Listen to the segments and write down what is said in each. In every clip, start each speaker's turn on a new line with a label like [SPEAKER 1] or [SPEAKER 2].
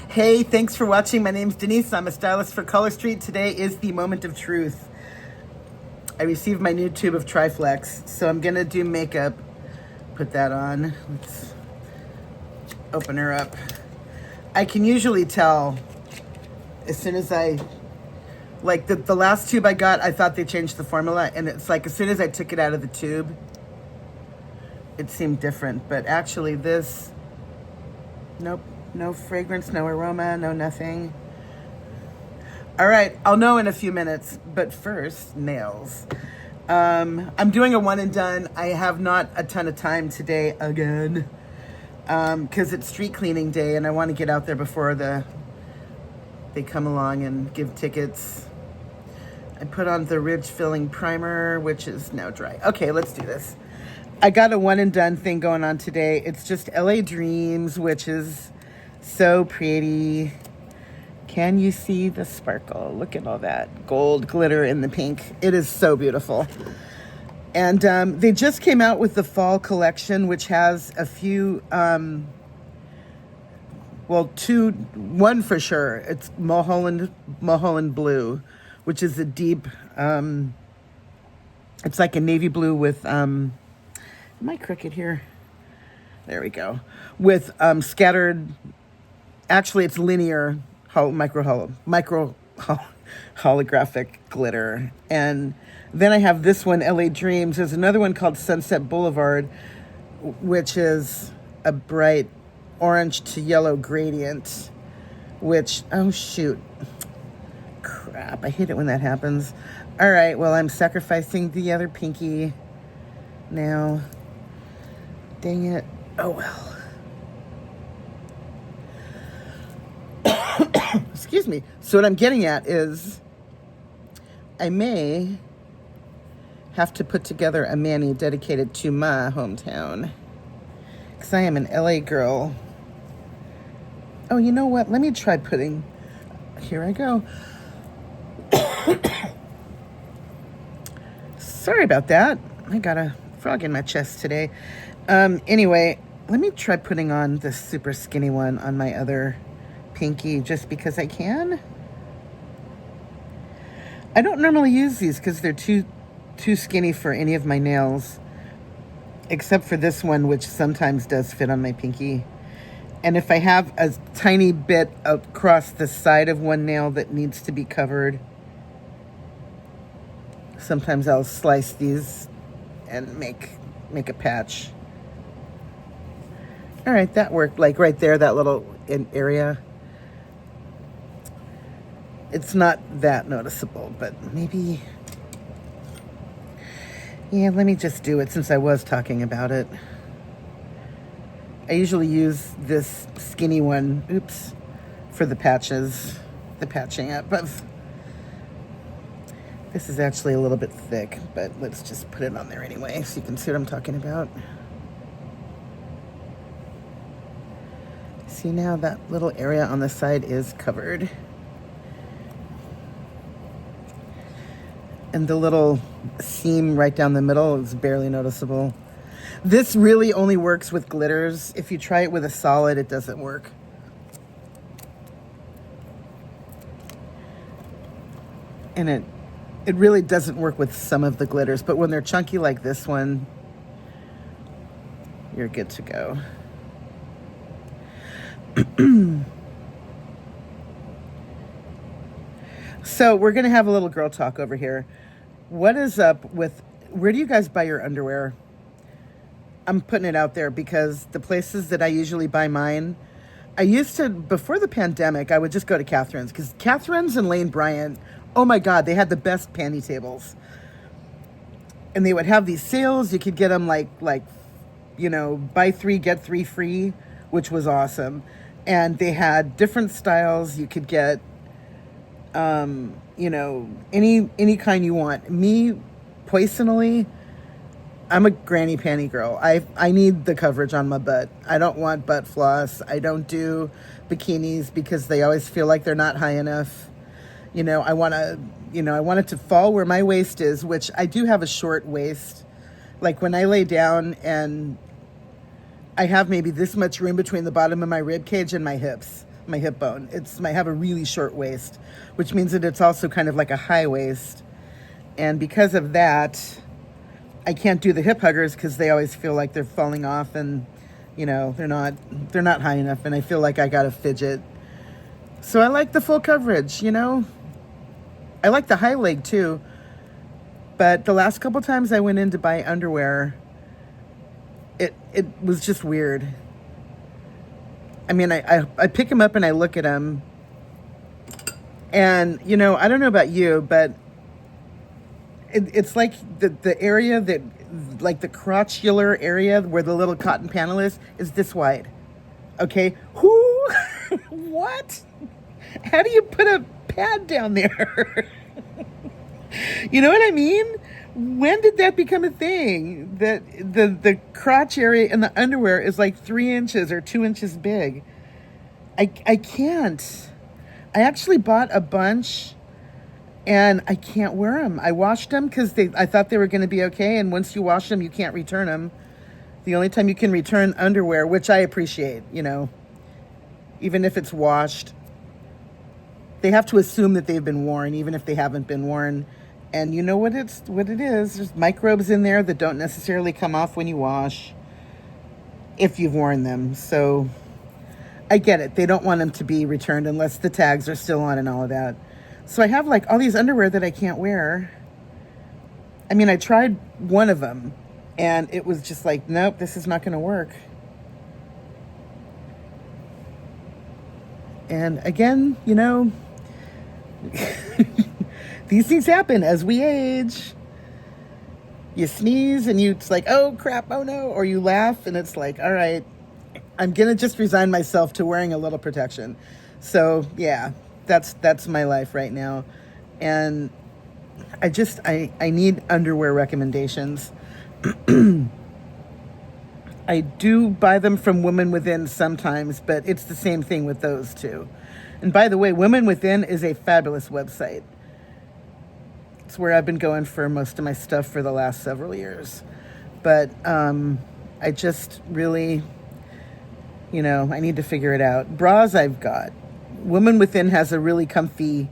[SPEAKER 1] Hey, thanks for watching. My name's Denise. I'm a stylist for Color Street. Today is the moment of truth. I received my new tube of Tri Flex, so I'm gonna do makeup. Put that on. Let's open her up. I can usually tell as soon as like the last tube I got, I thought they changed the formula, and it's like as soon as I took it out of the tube, it seemed different. But actually this, nope. No fragrance, no aroma, no nothing. All right, I'll know in a few minutes, but first, nails. I'm doing a one and done. I have not a ton of time today again, because it's street cleaning day and I want to get out there before they come along and give tickets. I put on the Ridge Filling Primer, which is now dry. Okay, let's do this. I got a one and done thing going on today. It's just LA Dreams, which is so pretty. Can you see the sparkle? Look at all that gold glitter in the pink. It is so beautiful. And they just came out with the fall collection, which has a few, one for sure. It's Mulholland Blue, which is a deep, it's like a navy blue with, am I crooked here? There we go. With scattered, actually it's linear holographic glitter. And then I have this one, LA Dreams. There's another one called Sunset Boulevard, which is a bright orange to yellow gradient, which, oh shoot, crap, I hate it when that happens. All right, well, I'm sacrificing the other pinky now. Dang it. Oh well. Excuse me. So what I'm getting at is I may have to put together a mani dedicated to my hometown, because I am an LA girl. Oh, you know what? Let me try putting... Here I go. Sorry about that. I got a frog in my chest today. Anyway, let me try putting on this super skinny one on my other pinky just because I can. I don't normally use these because they're too skinny for any of my nails, except for this one, which sometimes does fit on my pinky. And if I have a tiny bit across the side of one nail that needs to be covered, sometimes I'll slice these and make a patch. All right, that worked. Like right there, that little area. It's not that noticeable, but maybe... Yeah, let me just do it since I was talking about it. I usually use this skinny one, oops, for the patches, the patching up. But this is actually a little bit thick, but let's just put it on there anyway so you can see what I'm talking about. See, now that little area on the side is covered. And the little seam right down the middle is barely noticeable. This really only works with glitters. If you try it with a solid, it doesn't work. And it really doesn't work with some of the glitters, but when they're chunky like this one, you're good to go. So we're gonna have a little girl talk over here. What is up with, where do you guys buy your underwear? I'm putting it out there because the places that I usually buy mine, I used to, before the pandemic, I would just go to Catherine's, because Catherine's and Lane Bryant, oh my God, they had the best panty tables. And they would have these sales. You could get them like, you know, buy 3, get 3 free, which was awesome. And they had different styles. You could get, you know, any kind you want. Me, personally, I'm a granny panty girl. I need the coverage on my butt. I don't want butt floss. I don't do bikinis because they always feel like they're not high enough. You know, I want it to fall where my waist is, which I do have a short waist. Like when I lay down and I have maybe this much room between the bottom of my rib cage and my hips. my hip bone. I have a really short waist, which means that it's also kind of like a high waist. And because of that, I can't do the hip huggers because they always feel like they're falling off, and they're not high enough, and I feel like I gotta fidget. So I like the full coverage, I like the high leg too. But the last couple times I went in to buy underwear, it was just weird. I mean, I pick them up and I look at them, and I don't know about you, but it's like the area that, like the crotchular area where the little cotton panel is this wide. Okay, who? What? How do you put a pad down there? You know what I mean? When did that become a thing? That the crotch area in the underwear is like 3 inches or 2 inches big. I can't. I actually bought a bunch and I can't wear them. I washed them because I thought they were going to be okay. And once you wash them, you can't return them. The only time you can return underwear, which I appreciate, even if it's washed, they have to assume that they've been worn, even if they haven't been worn. And you know what it is? There's microbes in there that don't necessarily come off when you wash, if you've worn them. So I get it. They don't want them to be returned unless the tags are still on and all of that. So I have like all these underwear that I can't wear. I mean, I tried one of them and it was just like, nope, this is not going to work. And again, these things happen as we age. You sneeze and it's like, oh crap, oh no. Or you laugh and it's like, all right, I'm going to just resign myself to wearing a little protection. So yeah, that's my life right now. And I need underwear recommendations. I do buy them from Women Within sometimes, but it's the same thing with those two. And by the way, Women Within is a fabulous website. It's where I've been going for most of my stuff for the last several years. But I just really, I need to figure it out. Bras I've got. Women Within has a really comfy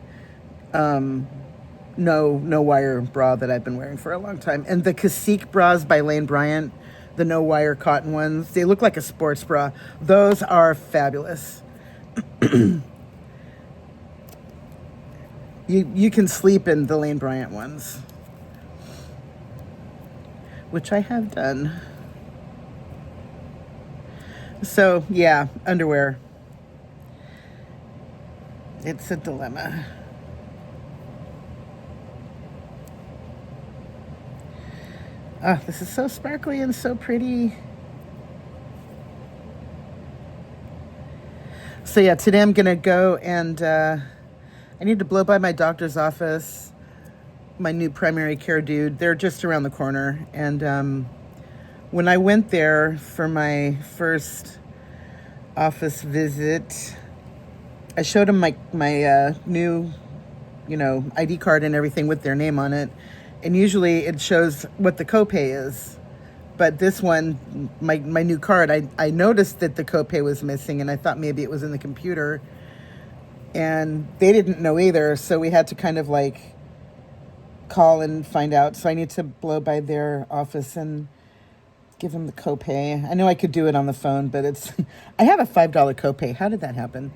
[SPEAKER 1] no wire bra that I've been wearing for a long time. And the Cacique bras by Lane Bryant, the no wire cotton ones, they look like a sports bra. Those are fabulous. You can sleep in the Lane Bryant ones, which I have done. So yeah, underwear. It's a dilemma. Oh, this is so sparkly and so pretty. So yeah, today I'm gonna go and I need to blow by my doctor's office, my new primary care dude. They're just around the corner. And when I went there for my first office visit, I showed him my new, ID card and everything with their name on it. And usually it shows what the copay is. But this one, my new card, I noticed that the copay was missing, and I thought maybe it was in the computer. And they didn't know either, so we had to kind of like call and find out. So I need to blow by their office and give them the copay. I know I could do it on the phone, but I have a $5 copay. How did that happen?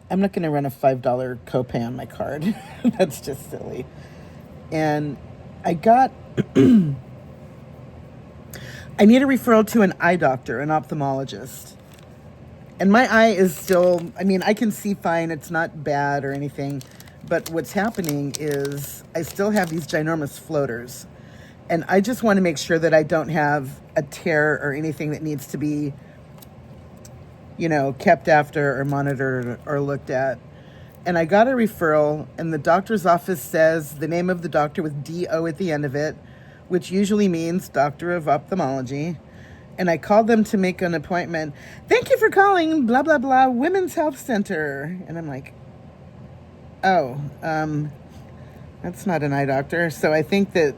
[SPEAKER 1] I'm not going to run a $5 copay on my card. That's just silly. And I got, I need a referral to an eye doctor, an ophthalmologist. And my eye is still, I can see fine. It's not bad or anything. But what's happening is I still have these ginormous floaters. And I just want to make sure that I don't have a tear or anything that needs to be, kept after or monitored or looked at. And I got a referral, and the doctor's office says the name of the doctor with D-O at the end of it, which usually means Doctor of Ophthalmology. And I called them to make an appointment. Thank you for calling, blah, blah, blah, Women's Health Center. And I'm like, oh, that's not an eye doctor. So I think that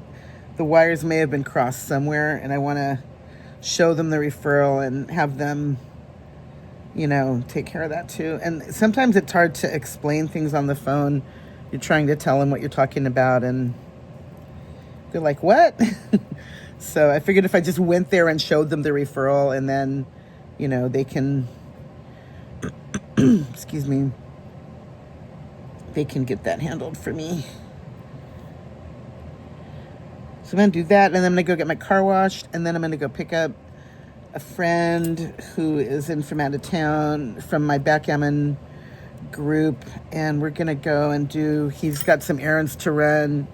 [SPEAKER 1] the wires may have been crossed somewhere, and I want to show them the referral and have them you know, take care of that too. And sometimes it's hard to explain things on the phone. You're trying to tell them what you're talking about, and they're like, what? So I figured if I just went there and showed them the referral, and then, you know, they can, excuse me, they can get that handled for me. So I'm going to do that, and then I'm going to go get my car washed, and then I'm going to go pick up a friend who is in from out of town from my backgammon group, and we're going to go and he's got some errands to run.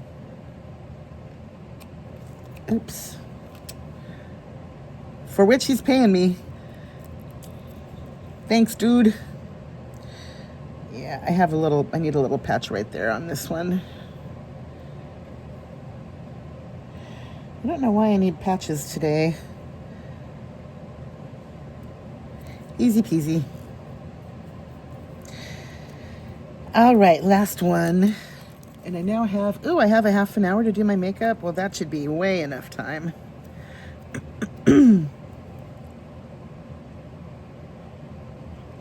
[SPEAKER 1] Oops. For which he's paying me. Thanks, dude. Yeah, I need a little patch right there on this one. I don't know why I need patches today. Easy peasy. All right, last one. And I now have, I have a half an hour to do my makeup. Well, that should be way enough time.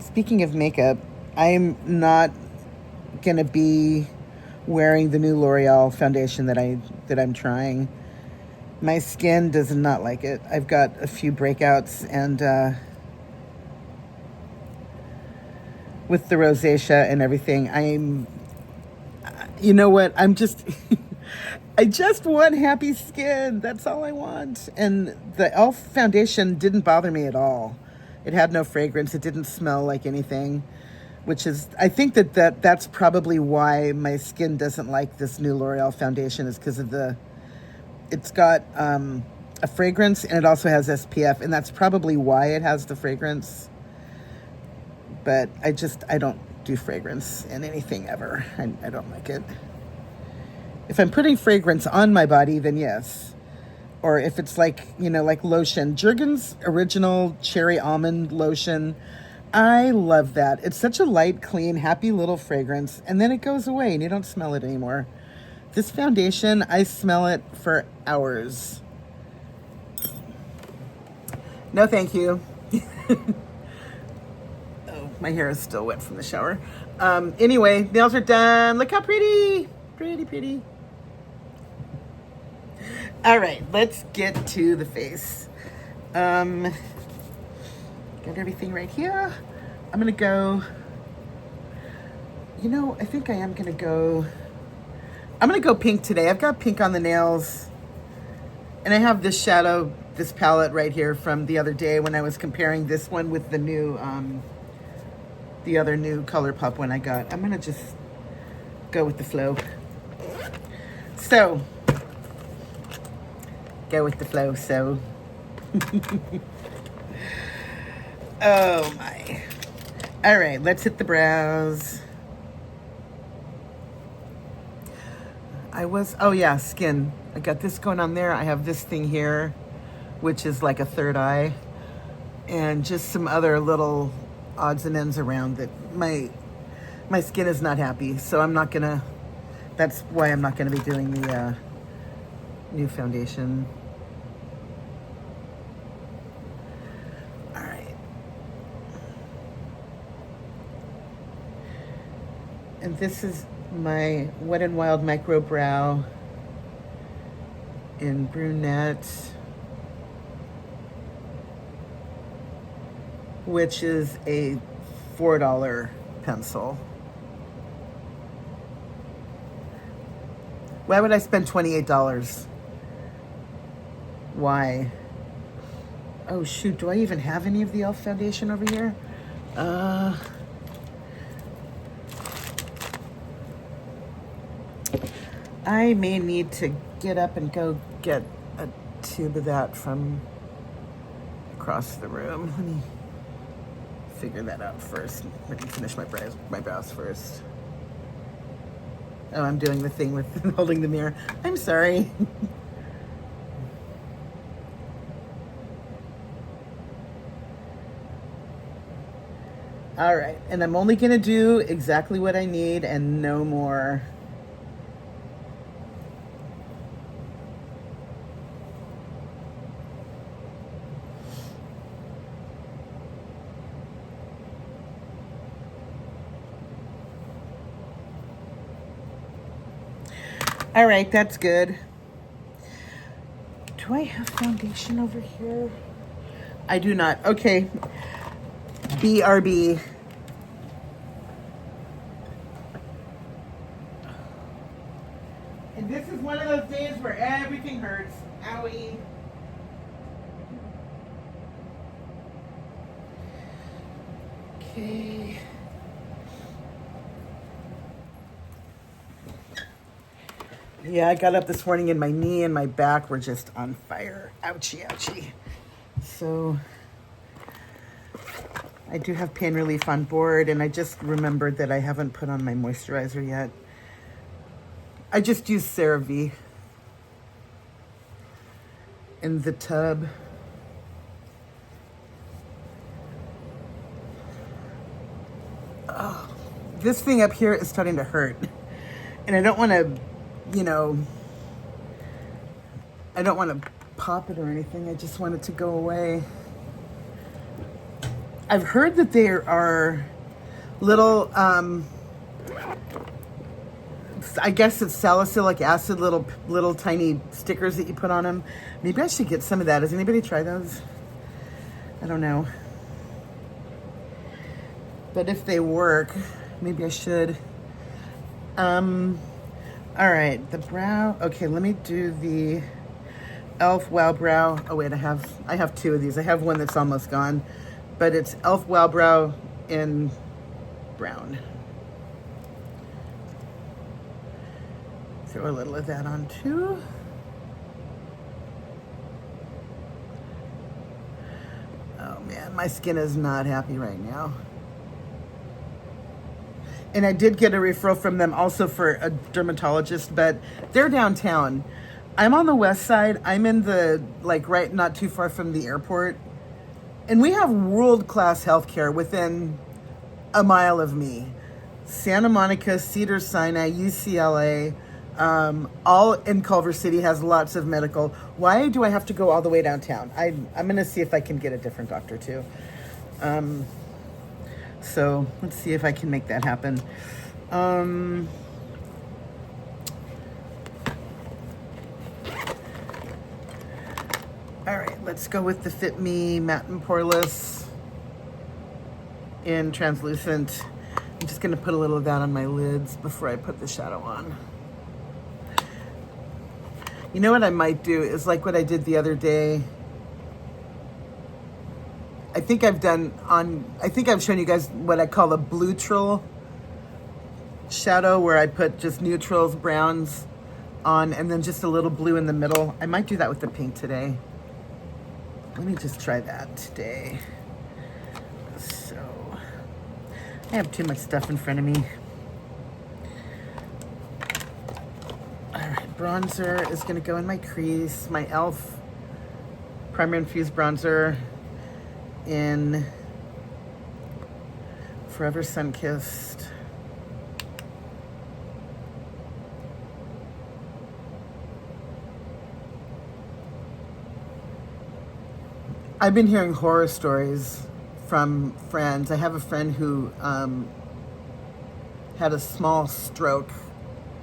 [SPEAKER 1] Speaking of makeup, I'm not gonna be wearing the new L'Oreal foundation that I'm trying. My skin does not like it. I've got a few breakouts, and with the rosacea and everything, you know what? I just want happy skin. That's all I want. And the e.l.f. foundation didn't bother me at all. It had no fragrance. It didn't smell like anything, which is, I think that's probably why my skin doesn't like this new L'Oreal foundation, is because of it's got a fragrance, and it also has SPF, and that's probably why it has the fragrance. But I don't do fragrance in anything ever. I don't like it. If I'm putting fragrance on my body, then yes. Or if it's like, you know, like lotion. Jergens original cherry almond lotion. I love that. It's such a light, clean, happy little fragrance. And then it goes away and you don't smell it anymore. This foundation, I smell it for hours. No, thank you. Oh, my hair is still wet from the shower. Anyway, nails are done. Look how pretty. Pretty, pretty. All right, let's get to the face. Got everything right here. I'm gonna go, you know, I think I am gonna go, I'm gonna go pink today. I've got pink on the nails, and I have this shadow, this palette right here from the other day when I was comparing this one with the new, the other new ColourPop one I got. I'm gonna just go with the flow. So, go with the flow, so. Oh my. All right, let's hit the brows. Oh yeah, skin. I got this going on there. I have this thing here, which is like a third eye, and just some other little odds and ends around that my skin is not happy. So I'm not gonna, that's why I'm not gonna be doing the new foundation. All right. And this is my Wet n Wild Micro Brow in Brunette, which is a $4 pencil. Why would I spend $28? Why? Oh shoot, do I even have any of the e.l.f. foundation over here? I may need to get up and go get a tube of that from across the room. Let me figure that out first. I can finish my brows first. Oh, I'm doing the thing with holding the mirror. I'm sorry. All right, and I'm only gonna do exactly what I need and no more. All right, that's good. Do I have foundation over here? I do not. Okay. BRB. And this is one of those days where everything hurts. Owie. Okay. Yeah, I got up this morning and my knee and my back were just on fire. Ouchie, ouchie. So I do have pain relief on board, and I just remembered that I haven't put on my moisturizer yet. I just used CeraVe in the tub. Oh, this thing up here is starting to hurt. And I don't want to, you know, I don't want to pop it or anything. I just want it to go away. I've heard that there are little, I guess it's salicylic acid, little tiny stickers that you put on them. Maybe I should get some of that. Has anybody tried those? I don't know. But if they work, maybe I should. All right, the brow. Okay, let me do the e.l.f. Wow Brow. Oh wait, I have two of these. I have one that's almost gone, but it's e.l.f. Wow Brow in brown. Throw a little of that on too. Oh man, my skin is not happy right now. And I did get a referral from them also for a dermatologist, but they're downtown. I'm on the west side. I'm in the, like, right, not too far from the airport. And we have world-class healthcare within a mile of me. Santa Monica, Cedars-Sinai, UCLA, all in Culver City has lots of medical. Why do I have to go all the way downtown? I'm going to see if I can get a different doctor too. So let's see if I can make that happen. All right, let's go with the Fit Me Matte and Poreless in translucent. I'm just gonna put a little of that on my lids before I put the shadow on. You know what I might do is like what I did the other day. I think I've shown you guys what I call a blue trill shadow, where I put just neutrals, browns on, and then just a little blue in the middle. I might do that with the pink today. Let me just try that today. So, I have too much stuff in front of me. All right, bronzer is gonna go in my crease. My e.l.f. Primer Infused Bronzer in Forever Sun-Kissed. I've been hearing horror stories from friends. I have a friend who had a small stroke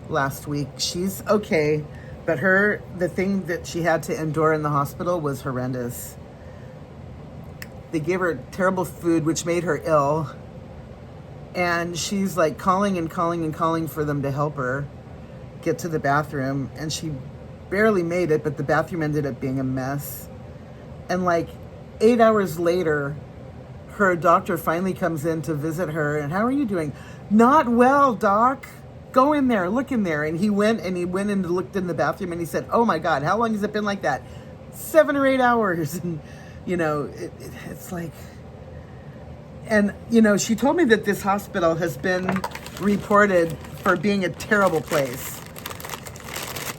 [SPEAKER 1] last week. She's okay, but the thing that she had to endure in the hospital was horrendous. They gave her terrible food, which made her ill. And she's like calling and calling and calling for them to help her get to the bathroom. And she barely made it, but the bathroom ended up being a mess. And like 8 hours later, her doctor finally comes in to visit her. And how are you doing? Not well, doc. Go in there, look in there. And he went and looked in the bathroom and he said, oh my God, how long has it been like that? 7 or 8 hours. And you know, it's like, and you know, she told me that this hospital has been reported for being a terrible place.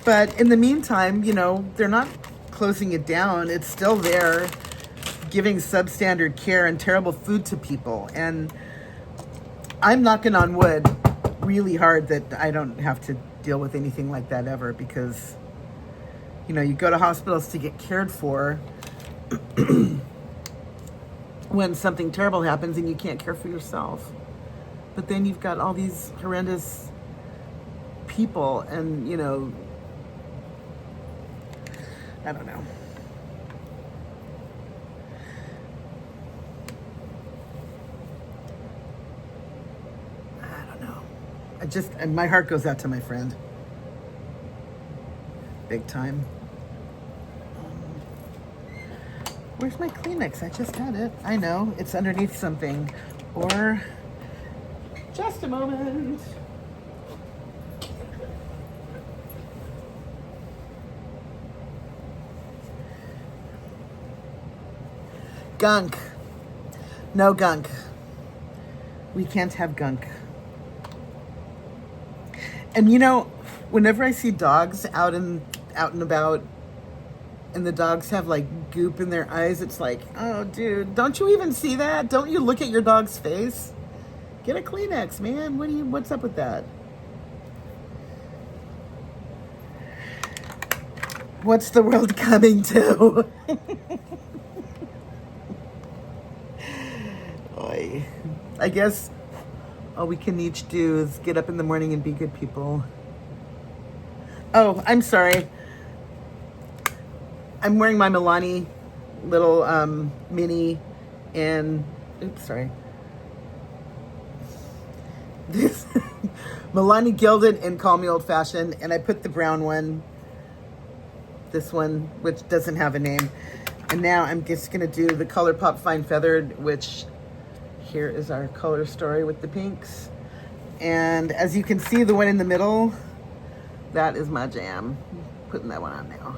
[SPEAKER 1] But in the meantime, you know, they're not closing it down. It's still there, giving substandard care and terrible food to people. And I'm knocking on wood really hard that I don't have to deal with anything like that ever, because, you know, you go to hospitals to get cared for when something terrible happens and you can't care for yourself. But then you've got all these horrendous people, and you know, I don't know. My heart goes out to my friend. Big time. Where's my Kleenex? I just had it. I know, it's underneath something. Or, just a moment. Gunk. No gunk. We can't have gunk. And you know, whenever I see dogs out and about, and the dogs have like goop in their eyes, it's like, oh dude, don't you even see that? Don't you look at your dog's face? Get a Kleenex, man. What's up with that? What's the world coming to? Oy. I guess all we can each do is get up in the morning and be good people. Oh, I'm sorry. I'm wearing my Milani little mini, and oops, sorry. This Milani Gilded and Call Me Old Fashioned, and I put the brown one, this one, which doesn't have a name. And now I'm just gonna do the ColourPop Fine Feathered, which here is our color story with the pinks. And as you can see, the one in the middle, that is my jam. Putting that one on now.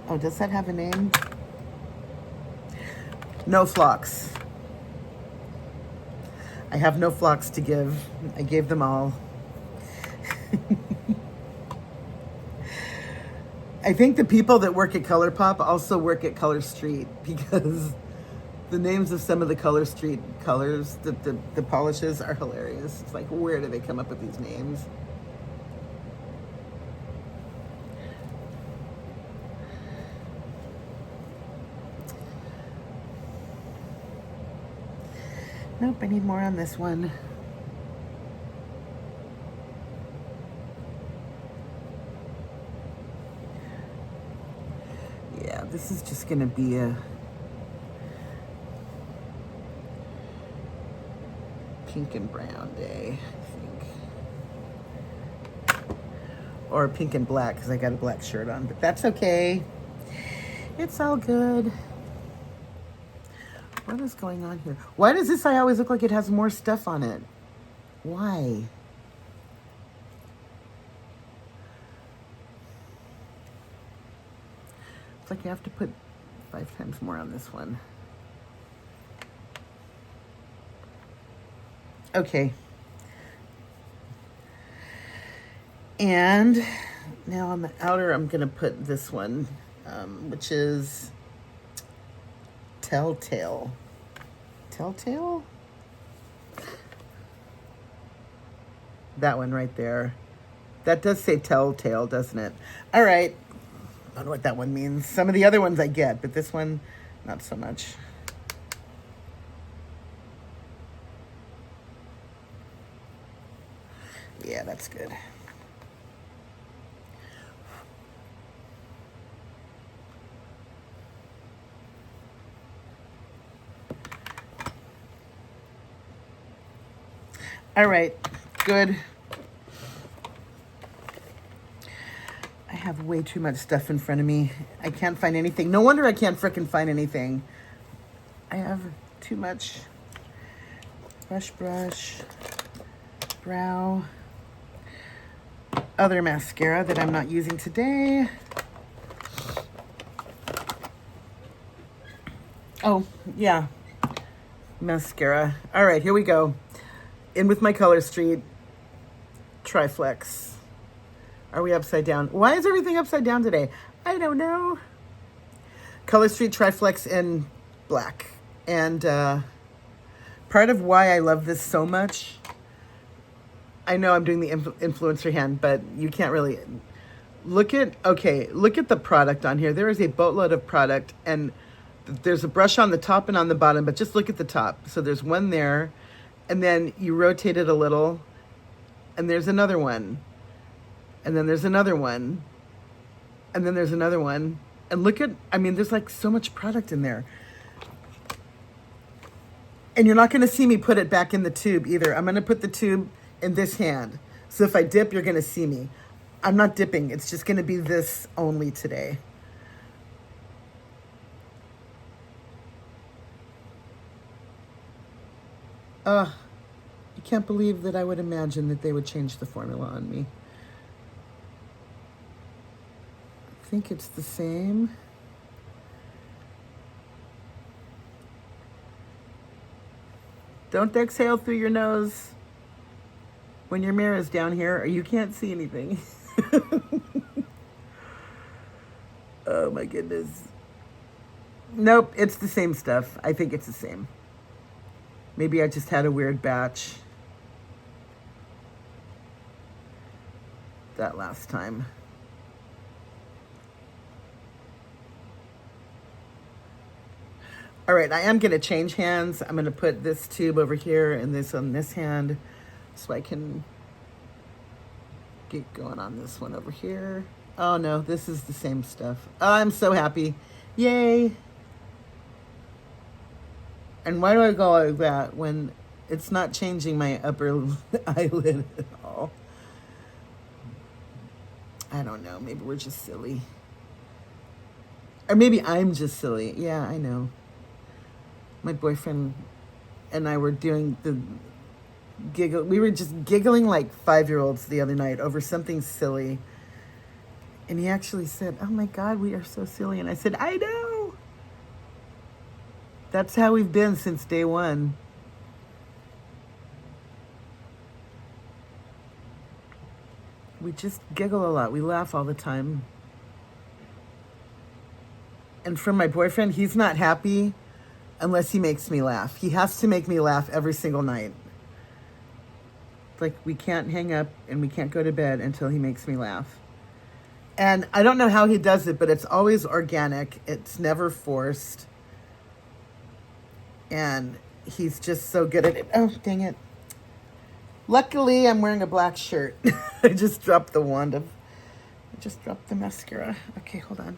[SPEAKER 1] Oh, does that have a name? No Flocks. I have no flocks to give. I gave them all. I think the people that work at ColourPop also work at Color Street, because the names of some of the Color Street colors, the polishes, are hilarious. It's like, where do they come up with these names? Nope, I need more on this one. Yeah, this is just gonna be a pink and brown day, I think. Or pink and black, because I got a black shirt on, but that's okay. It's all good. What is going on here? Why does this eye always look like it has more stuff on it? Why? It's like you have to put 5 times more on this one. Okay. And now on the outer, I'm gonna put this one, which is Telltale. Telltale? That one right there. That does say Telltale, doesn't it? All right. I don't know what that one means. Some of the other ones I get, but this one, not so much. Yeah, that's good. All right, good. I have way too much stuff in front of me. I can't find anything. No wonder I can't frickin' find anything. I have too much. Brush, brow. Other mascara that I'm not using today. Oh, yeah. Mascara. All right, here we go. In with my Color Street. Tri Flex. Are we upside down? Why is everything upside down today? I don't know. Color Street Tri Flex in black. And part of why I love this so much, I know I'm doing the influencer hand, but you can't really look at the product on here. There is a boatload of product, and there's a brush on the top and on the bottom, but just look at the top. So there's one there, and then you rotate it a little, and there's another one, and then there's another one, and then there's another one. And look at, I mean, there's like so much product in there. And you're not going to see me put it back in the tube either. I'm going to put the tube in this hand. So if I dip, you're going to see me. I'm not dipping. It's just going to be this only today. I can't believe that I would imagine that they would change the formula on me. I think it's the same. Don't exhale through your nose when your mirror is down here or you can't see anything. Oh my goodness. Nope, it's the same stuff. I think it's the same. Maybe I just had a weird batch that last time. All right, I am gonna change hands. I'm gonna put this tube over here and this on this hand so I can get going on this one over here. Oh no, this is the same stuff. Oh, I'm so happy. Yay. And why do I go like that when it's not changing my upper eyelid at all? I don't know, maybe we're just silly. Or maybe I'm just silly. Yeah, I know. My boyfriend and I were doing the giggle. We were just giggling like 5-year-olds the other night over something silly. And he actually said, "Oh my God, we are so silly." And I said, "I know. That's how we've been since day one." We just giggle a lot. We laugh all the time. And from my boyfriend, he's not happy unless he makes me laugh. He has to make me laugh every single night. Like, we can't hang up and we can't go to bed until he makes me laugh. And I don't know how he does it, but it's always organic. It's never forced. And he's just so good at it. Oh, dang it. Luckily, I'm wearing a black shirt. I just dropped the mascara. Okay, hold on.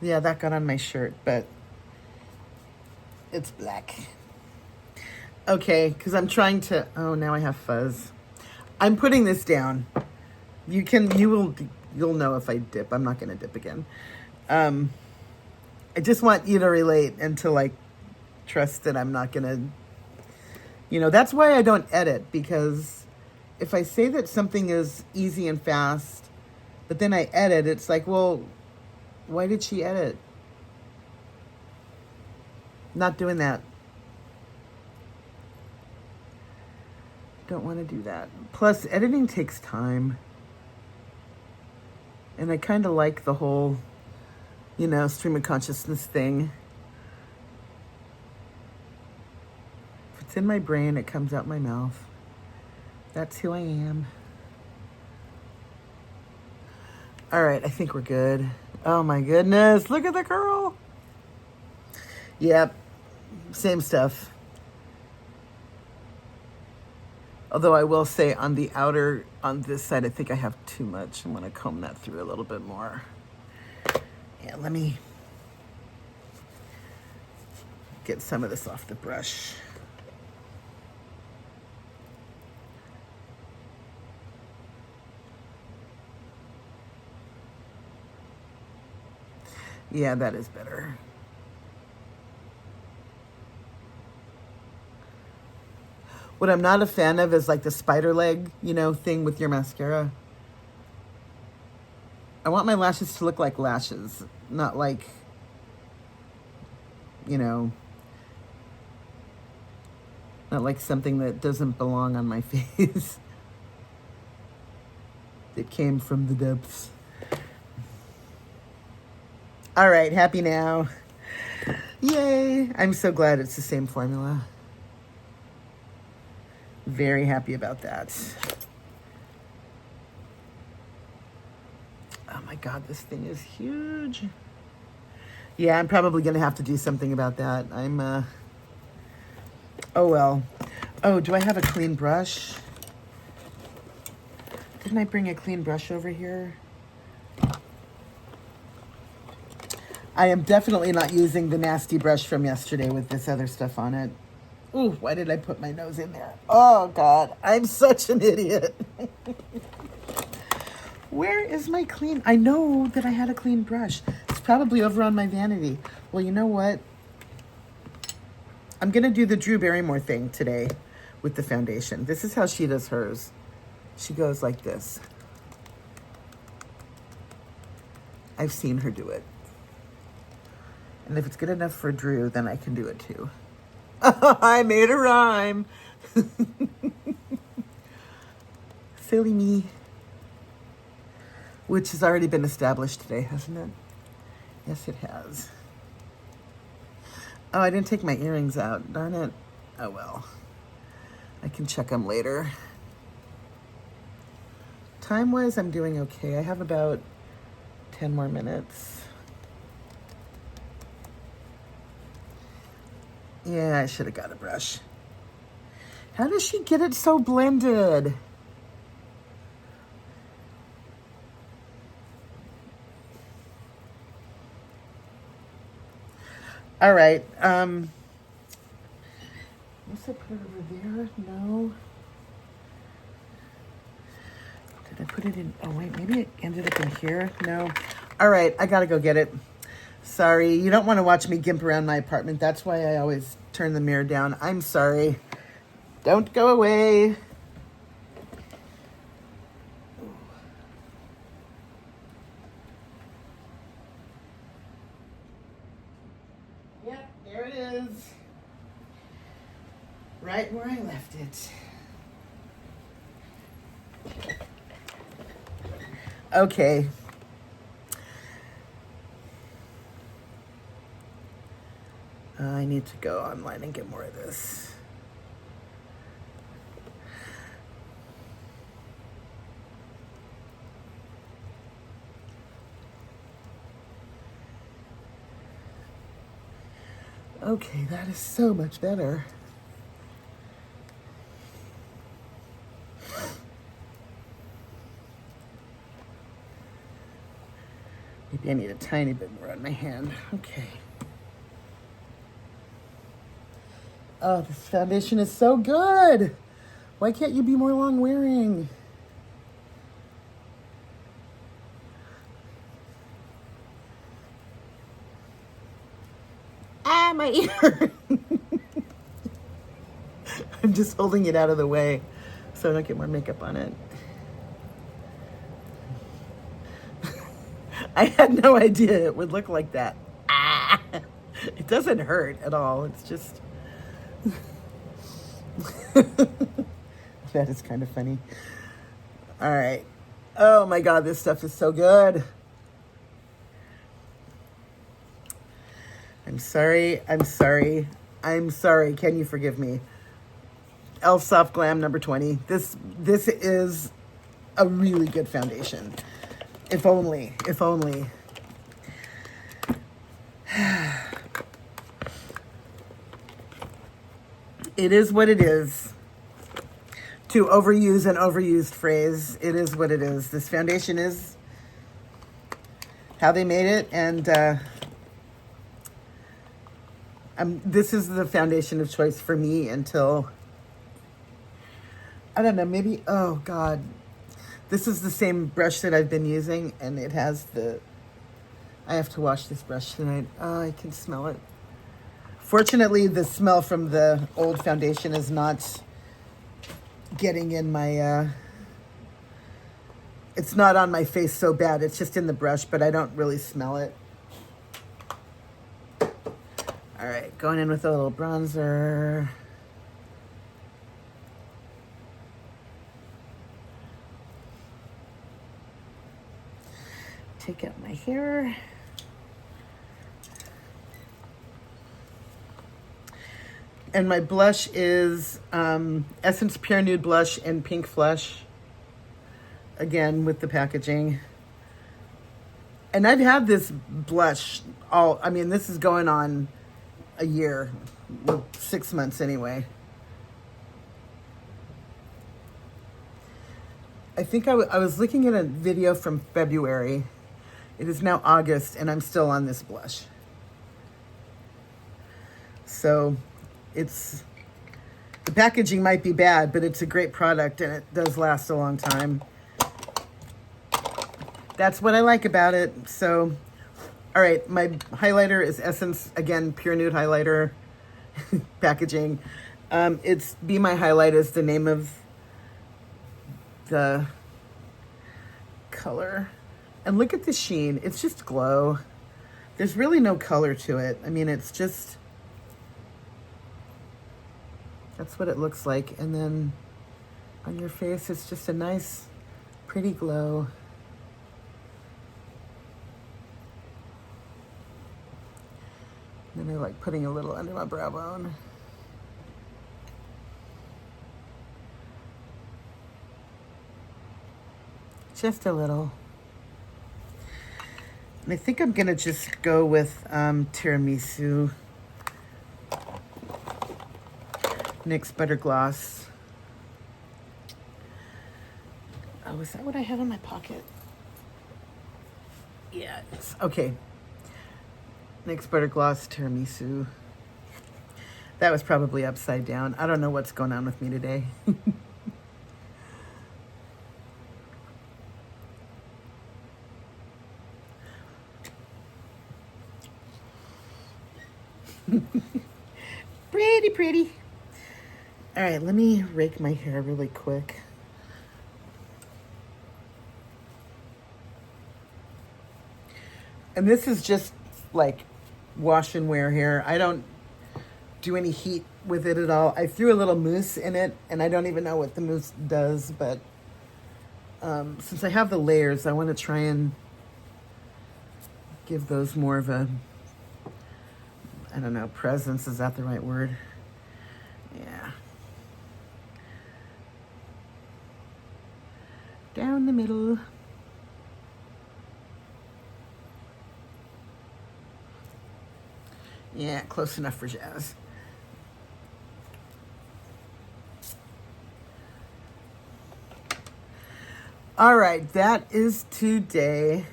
[SPEAKER 1] Yeah, that got on my shirt, but it's black. Okay, because I'm trying to, oh, now I have fuzz. I'm putting this down. You'll know if I dip. I'm not going to dip again. I just want you to relate and to like trust that I'm not going to, that's why I don't edit, because if I say that something is easy and fast, but then I edit, it's like, well, why did she edit? Not doing that. Don't want to do that. Plus, editing takes time. And I kind of like the whole, stream of consciousness thing. If it's in my brain, it comes out my mouth. That's who I am. All right, I think we're good. Oh my goodness, look at the curl. Yep, same stuff. Although I will say on the outer, on this side, I think I have too much. I'm gonna comb that through a little bit more. Yeah, let me get some of this off the brush. Yeah, that is better. What I'm not a fan of is like the spider leg, thing with your mascara. I want my lashes to look like lashes, not like, not like something that doesn't belong on my face. It came from the depths. All right, happy now. Yay. I'm so glad it's the same formula. Very happy about that. Oh my God, this thing is huge. Yeah, I'm probably going to have to do something about that. Oh well. Oh, do I have a clean brush? Didn't I bring a clean brush over here? I am definitely not using the nasty brush from yesterday with this other stuff on it. Ooh, why did I put my nose in there? Oh, God, I'm such an idiot. Where is my clean? I know that I had a clean brush. It's probably over on my vanity. Well, you know what? I'm going to do the Drew Barrymore thing today with the foundation. This is how she does hers. She goes like this. I've seen her do it. And if it's good enough for Drew, then I can do it too. I made a rhyme. Silly me. Which has already been established today, hasn't it? Yes, it has. Oh, I didn't take my earrings out. Darn it. Oh, well. I can check them later. Time-wise, I'm doing okay. I have about 10 more minutes. Yeah, I should have got a brush. How does she get it so blended? All right. Must I put it over there? No. Did I put it in? Oh, wait, maybe it ended up in here. No. All right, I gotta go get it. Sorry, you don't want to watch me gimp around my apartment. That's why I always turn the mirror down. I'm sorry. Don't go away. Yep, there it is. Right where I left it. Okay. I need to go online and get more of this. Okay, that is so much better. Maybe I need a tiny bit more on my hand. Okay. Oh, this foundation is so good. Why can't you be more long wearing? Ah, my ear. I'm just holding it out of the way so I don't get more makeup on it. I had no idea it would look like that. Ah, it doesn't hurt at all. It's just... That is kind of funny. All right. Oh my God, this stuff is so good. I'm sorry. I'm sorry. I'm sorry. Can you forgive me? e.l.f. Soft Glam number 20. This is a really good foundation. If only. If only. It is what it is. To overuse an overused phrase, it is what it is. This foundation is how they made it, and this is the foundation of choice for me until, I don't know, maybe, oh God. This is the same brush that I've been using, and it has I have to wash this brush tonight. Oh, I can smell it. Fortunately, the smell from the old foundation is not getting in my, it's not on my face so bad. It's just in the brush, but I don't really smell it. All right, going in with a little bronzer. Take out my hair. And my blush is Essence Pure Nude Blush in Pink Flesh. Again, with the packaging. And I've had this blush this is going on a year, 6 months anyway. I think I was looking at a video from February. It is now August, and I'm still on this blush. So it's, the packaging might be bad, but it's a great product, and it does last a long time. That's what I like about it. So, all right, my highlighter is Essence, again, Pure Nude highlighter packaging. It's Be My Highlight is the name of the color. And look at the sheen. It's just glow. There's really no color to it. I mean, it's just, that's what it looks like. And then on your face, it's just a nice, pretty glow. And I like putting a little under my brow bone. Just a little. And I think I'm gonna just go with Tiramisu NYX Butter Gloss. Oh, is that what I have in my pocket? Yeah, it's okay. NYX Butter Gloss Tiramisu. That was probably upside down. I don't know what's going on with me today. Pretty, pretty. All right, let me rake my hair really quick. And this is just like wash and wear hair. I don't do any heat with it at all. I threw a little mousse in it, and I don't even know what the mousse does, but since I have the layers, I want to try and give those more of a, I don't know, presence, is that the right word? Yeah. Down the middle. Yeah, close enough for Jazz. All right, that is today.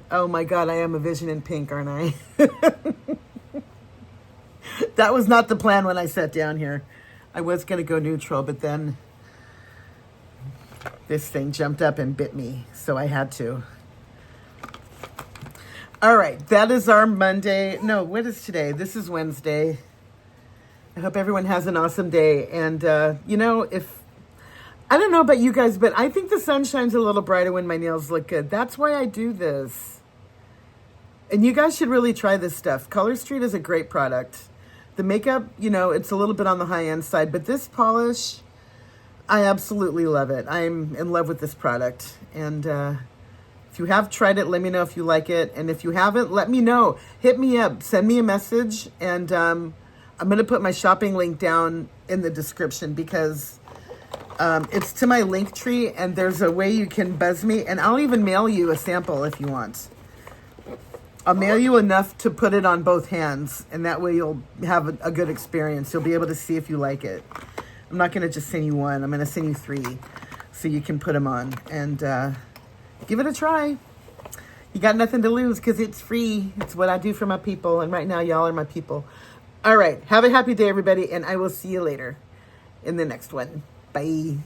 [SPEAKER 1] Oh my God, I am a vision in pink, aren't I? That was not the plan when I sat down here. I was going to go neutral, but then this thing jumped up and bit me, so I had to. All right, that is our Monday. No, what is today? This is Wednesday. I hope everyone has an awesome day. And, you know, if, I don't know about you guys, but I think the sun shines a little brighter when my nails look good. That's why I do this. And you guys should really try this stuff. Color Street is a great product. The makeup, you know, it's a little bit on the high-end side, but this polish, I absolutely love it. I'm in love with this product. And if you have tried it, let me know if you like it. And if you haven't, let me know. Hit me up. Send me a message. And I'm going to put my shopping link down in the description because it's to my link tree, and there's a way you can buzz me. And I'll even mail you a sample if you want. I'll mail you enough to put it on both hands, and that way you'll have a good experience. You'll be able to see if you like it. I'm not going to just send you one. I'm going to send you 3 so you can put them on. And give it a try. You got nothing to lose because it's free. It's what I do for my people, and right now y'all are my people. All right. Have a happy day, everybody, and I will see you later in the next one. Bye.